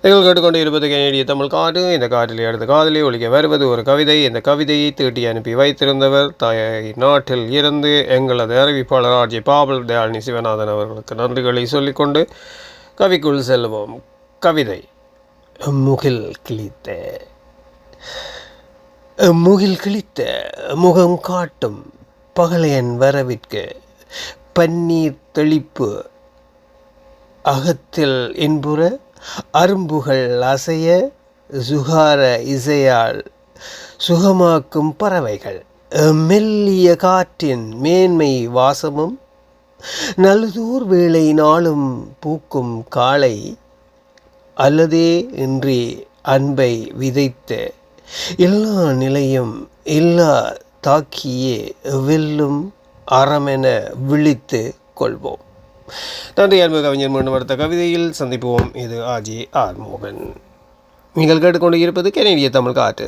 நீங்கள் கேட்டுக்கொண்டு இருப்பது கனேடிய தமிழ் காடு. இந்த காட்டிலே அடுத்த காதலி ஒழிக்க வருவது ஒரு கவிதை. இந்த கவிதையை தீட்டி அனுப்பி வைத்திருந்தவர் தாய் நாட்டில் இருந்து எங்களது அறிவிப்பாளர் ஆர்ஜி பாபல் தயாளினி சிவநாதன் அவர்களுக்கு நன்றிகளை சொல்லிக்கொண்டு கவிக்குள் செல்வோம். கவிதை. முகில் கிழித்த முகில் கிழித்த முகம் காட்டும் பகலையன் வரவிற்கு பன்னீர் தெளிப்பு அகத்தில் இன்புற அரும்புகள் அசைய சுகார இசையால் சுகமாக்கும் பறவைகள் மெல்லிய காற்றின் மேன்மை வாசமும் நல்லதோர் வேளை நாளும் பூக்கும் காளை அல்லதே இன்றி அன்பை விதைத்த எல்லா நிலையும் எல்லா தாக்கியே வெல்லும் அறமென விழித்து கொள்வோம். நன்றி அன்பு கவிஞர். மீண்டும் அடுத்த கவிதையில் சந்திப்போம். இது ஆர்ஜி ஆர் மோகன். நீங்கள் கேட்டுக்கொண்டு இருப்பது கனேடிய தமிழ் காற்று.